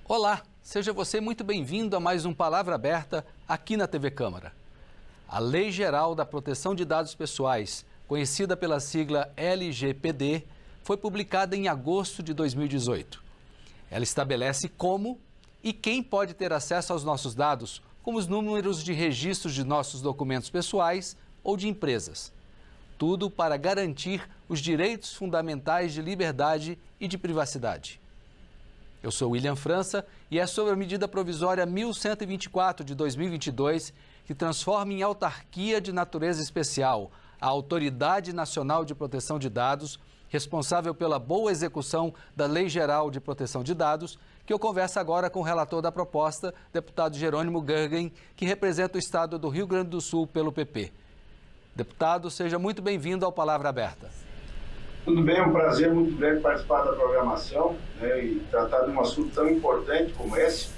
Olá, seja você muito bem-vindo a mais um Palavra Aberta aqui na TV Câmara. A Lei Geral da Proteção de Dados Pessoais, conhecida pela sigla LGPD, foi publicada em agosto de 2018. Ela estabelece como e quem pode ter acesso aos nossos dados, como os números de registros de nossos documentos pessoais ou de empresas. Tudo para garantir os direitos fundamentais de liberdade e de privacidade. Eu sou William França e é sobre a medida provisória 1124 de 2022 que transforma em autarquia de natureza especial a Autoridade Nacional de Proteção de Dados, responsável pela boa execução da Lei Geral de Proteção de Dados, que eu converso agora com o relator da proposta, deputado Jerônimo Gergen, que representa o estado do Rio Grande do Sul pelo PP. Deputado, seja muito bem-vindo ao Palavra Aberta. Tudo bem, é um prazer muito grande participar da programação, né, e tratar de um assunto tão importante como esse.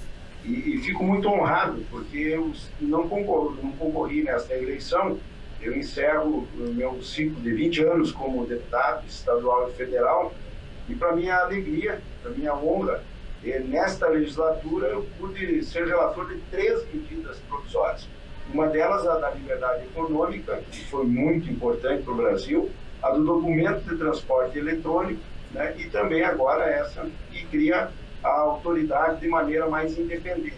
E fico muito honrado, porque eu não concorri nesta eleição. Eu encerro o meu ciclo de 20 anos como deputado estadual e federal. E para minha alegria, para minha honra, nesta legislatura eu pude ser relator de 3 medidas provisórias. Uma delas, a da liberdade econômica, que foi muito importante para o Brasil, a do documento de transporte eletrônico, né, e também agora essa que cria a autoridade de maneira mais independente.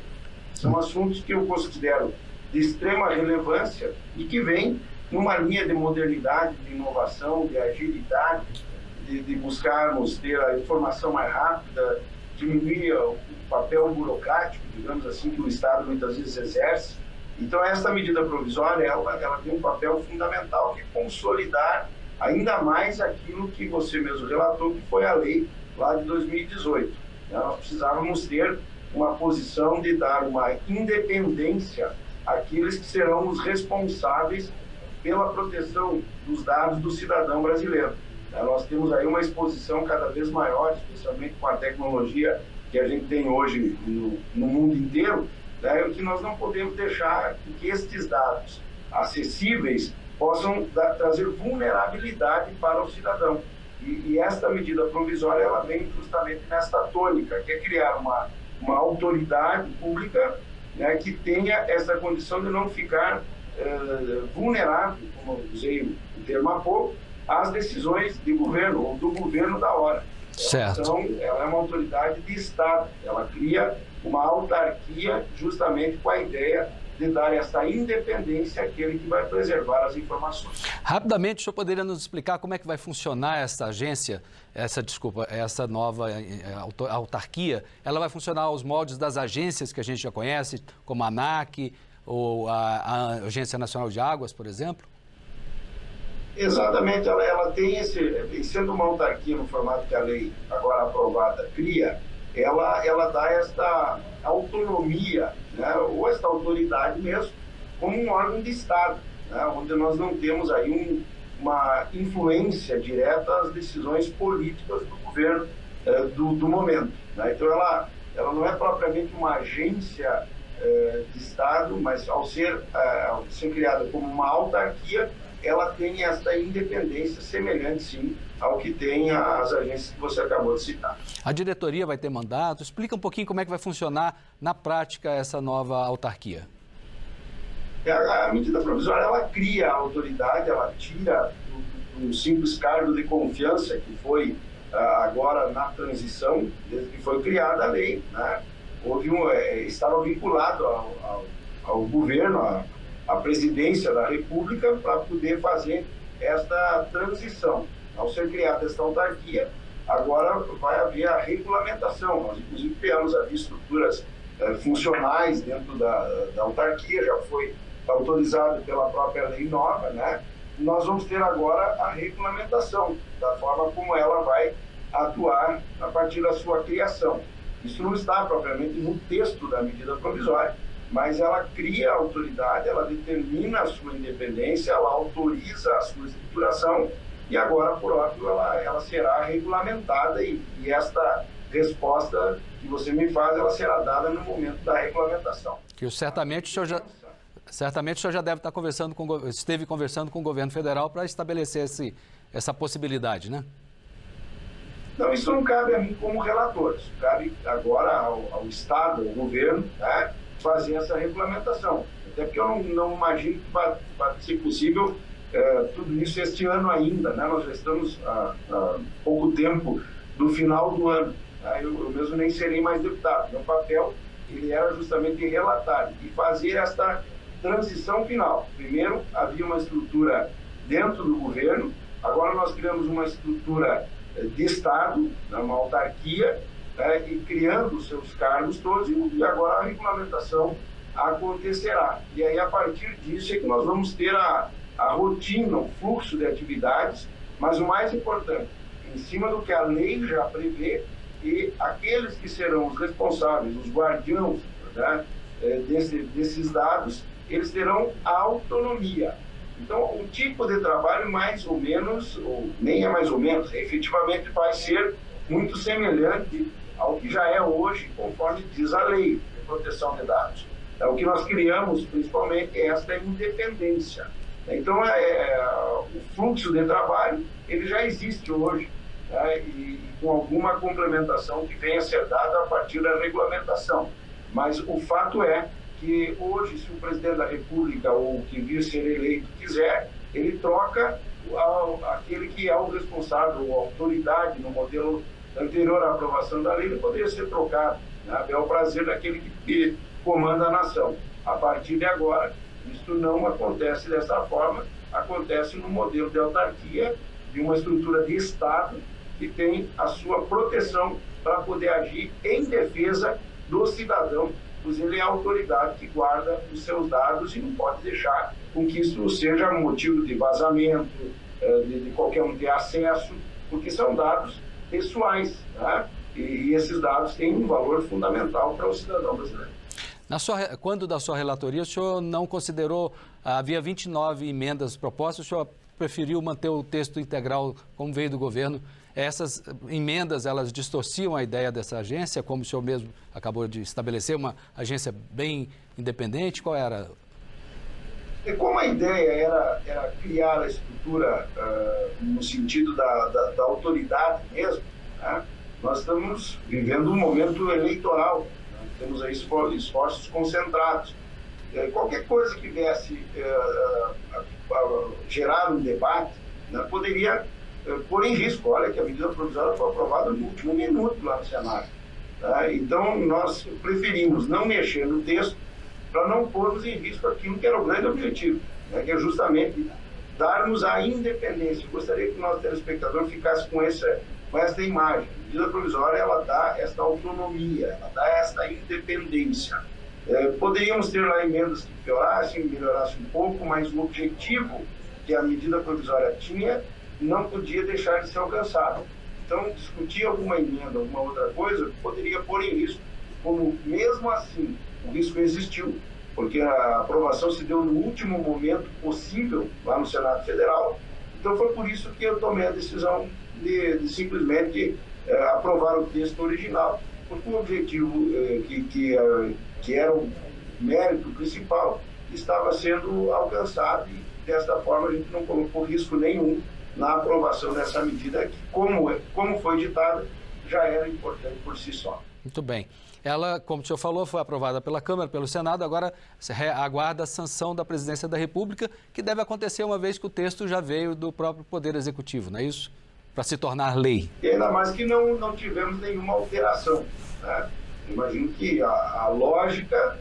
São assuntos que eu considero de extrema relevância e que vêm numa linha de modernidade, de inovação, de agilidade, de buscarmos ter a informação mais rápida, diminuir o papel burocrático, digamos assim, que o Estado muitas vezes exerce. Então, esta medida provisória, ela tem um papel fundamental que é consolidar ainda mais aquilo que você mesmo relatou, que foi a lei lá de 2018. Nós precisávamos ter uma posição de dar uma independência àqueles que serão os responsáveis pela proteção dos dados do cidadão brasileiro. Nós temos aí uma exposição cada vez maior, especialmente com a tecnologia que a gente tem hoje no mundo inteiro, né, que nós não podemos deixar que estes dados acessíveis possam trazer vulnerabilidade para o cidadão. E esta medida provisória, ela vem justamente nesta tônica, que é criar uma autoridade pública, né, que tenha essa condição de não ficar vulnerável, como eu usei o termo há pouco, às decisões de governo ou do governo da hora. Certo. Então, ela é uma autoridade de Estado, ela cria uma autarquia justamente com a ideia de dar essa independência àquele que vai preservar as informações. Rapidamente, o senhor poderia nos explicar como é que vai funcionar essa agência, essa nova autarquia? Ela vai funcionar aos moldes das agências que a gente já conhece, como a ANAC ou a Agência Nacional de Águas, por exemplo? Exatamente, ela tem sendo uma autarquia no formato que a lei agora aprovada cria, ela dá esta autonomia, né, ou esta autoridade mesmo, como um órgão de Estado, né, onde nós não temos aí uma influência direta às decisões políticas do governo do momento. Né? Então, ela não é propriamente uma agência de Estado, mas ao ser criada como uma autarquia, ela tem essa independência semelhante, sim, ao que tem as agências que você acabou de citar. A diretoria vai ter mandato? Explica um pouquinho como é que vai funcionar na prática essa nova autarquia. A medida provisória, ela cria a autoridade, ela tira do simples cargo de confiança que foi agora na transição, desde que foi criada a lei, né? Estava vinculado ao governo, à presidência da República, para poder fazer esta transição. Ao ser criada esta autarquia, agora vai haver a regulamentação. Nós, inclusive, criamos ali estruturas funcionais dentro da autarquia, já foi autorizado pela própria lei nova, né? Nós vamos ter agora a regulamentação, da forma como ela vai atuar a partir da sua criação. Isso não está propriamente no texto da medida provisória, mas ela cria a autoridade, ela determina a sua independência, ela autoriza a sua estruturação e agora, por óbvio, ela será regulamentada e esta resposta que você me faz, ela será dada no momento da regulamentação. Que certamente o senhor já deve estar esteve conversando com o governo federal para estabelecer essa possibilidade, né? Então, isso não cabe a mim como relator, isso cabe agora ao Estado, ao governo, né, fazer essa regulamentação. Até porque eu não imagino que vai ser possível tudo isso este ano ainda, né? Nós já estamos há pouco tempo do final do ano. Né? Eu mesmo nem serei mais deputado. Meu papel ele era justamente relatar e fazer esta transição final. Primeiro, havia uma estrutura dentro do governo, agora nós criamos uma estrutura de Estado, uma autarquia, e criando os seus cargos todos, e agora a regulamentação acontecerá. E aí, a partir disso, é que nós vamos ter a rotina, o fluxo de atividades, mas o mais importante, em cima do que a lei já prevê, e aqueles que serão os responsáveis, os guardiãos, né, desses dados, eles terão a autonomia. Então, o tipo de trabalho, mais ou menos, ou nem é mais ou menos, efetivamente vai ser muito semelhante ao que já é hoje, conforme diz a lei de proteção de dados. O que nós criamos, principalmente, é esta independência. Então, o fluxo de trabalho, ele já existe hoje, né, e com alguma complementação que venha a ser dada a partir da regulamentação. Mas o fato é que hoje, se o presidente da República ou que vir ser eleito quiser, ele troca aquele que é o responsável, ou autoridade no modelo anterior à aprovação da lei, ele poderia ser trocado, né, bel prazer daquele que comanda a nação. A partir de agora, isso não acontece dessa forma, acontece no modelo de autarquia, de uma estrutura de Estado que tem a sua proteção para poder agir em defesa do cidadão, pois ele é a autoridade que guarda os seus dados e não pode deixar com que isso seja motivo de vazamento, de qualquer um ter acesso, porque são dados pessoais, né? E esses dados têm um valor fundamental para o cidadão brasileiro. Quando da sua relatoria, o senhor não considerou, havia 29 emendas propostas, o senhor preferiu manter o texto integral como veio do governo. Essas emendas, elas distorciam a ideia dessa agência, como o senhor mesmo acabou de estabelecer, uma agência bem independente? Qual era? Como a ideia era criar a estrutura no sentido da autoridade mesmo, né? Nós estamos vivendo um momento eleitoral, né? Temos aí esforços concentrados. Qualquer coisa que viesse gerar um debate, né, poderia pôr em risco. Olha que a medida provisória foi aprovada no último minuto lá no Senado. Né? Então, nós preferimos não mexer no texto para não pormos em risco aquilo que era o grande objetivo, né, que é justamente darmos a independência. Eu gostaria que o nosso telespectador ficasse com essa imagem. A medida provisória, ela dá esta autonomia, ela dá esta independência. Poderíamos ter lá emendas que piorassem, melhorassem um pouco, mas o objetivo que a medida provisória tinha não podia deixar de ser alcançado. Então, discutir alguma emenda, alguma outra coisa, poderia pôr em risco, como mesmo assim o risco existiu, porque a aprovação se deu no último momento possível lá no Senado Federal. Então, foi por isso que eu tomei a decisão de simplesmente aprovar o texto original, porque o objetivo que era o mérito principal estava sendo alcançado e, desta forma, a gente não colocou risco nenhum na aprovação dessa medida que, como foi ditada, já era importante por si só. Muito bem. Ela, como o senhor falou, foi aprovada pela Câmara, pelo Senado, agora aguarda a sanção da Presidência da República, que deve acontecer uma vez que o texto já veio do próprio Poder Executivo, não é isso? Para se tornar lei. E ainda mais que não tivemos nenhuma alteração, né? Imagino que a lógica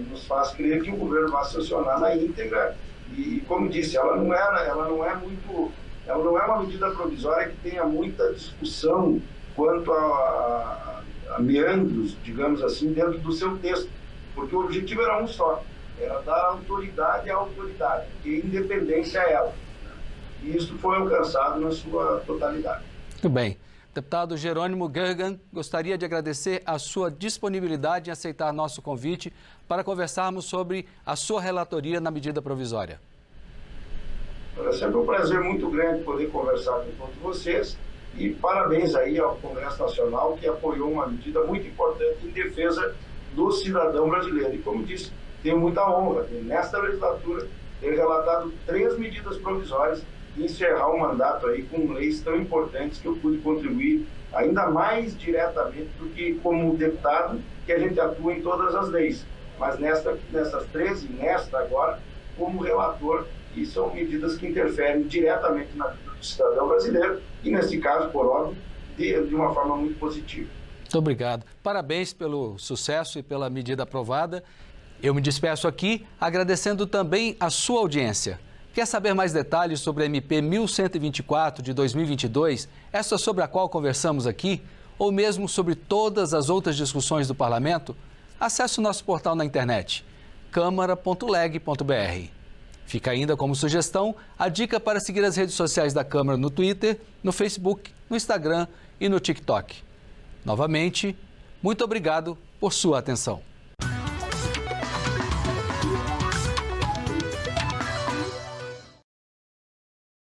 nos faz crer que o governo vai sancionar na íntegra e, como disse, ela não é uma medida provisória que tenha muita discussão quanto a meandros, digamos assim, dentro do seu texto, porque o objetivo era um só, era dar autoridade à autoridade, e independência a ela. E isso foi alcançado na sua totalidade. Muito bem. Deputado Jerônimo Gergen, gostaria de agradecer a sua disponibilidade em aceitar nosso convite para conversarmos sobre a sua relatoria na medida provisória. É sempre um prazer muito grande poder conversar com todos vocês e parabéns aí ao Congresso Nacional que apoiou uma medida muito importante em defesa do cidadão brasileiro. E como disse, tenho muita honra de, nesta legislatura, ter relatado 3 medidas provisórias encerrar o mandato aí com leis tão importantes que eu pude contribuir ainda mais diretamente do que como deputado, que a gente atua em todas as leis. Mas nessas 13, nesta agora, como relator, e são medidas que interferem diretamente na vida do cidadão brasileiro e, nesse caso, por óbvio, de uma forma muito positiva. Muito obrigado. Parabéns pelo sucesso e pela medida aprovada. Eu me despeço aqui agradecendo também a sua audiência. Quer saber mais detalhes sobre a MP 1124 de 2022, essa sobre a qual conversamos aqui, ou mesmo sobre todas as outras discussões do Parlamento? Acesse o nosso portal na internet, câmara.leg.br. Fica ainda como sugestão a dica para seguir as redes sociais da Câmara no Twitter, no Facebook, no Instagram e no TikTok. Novamente, muito obrigado por sua atenção.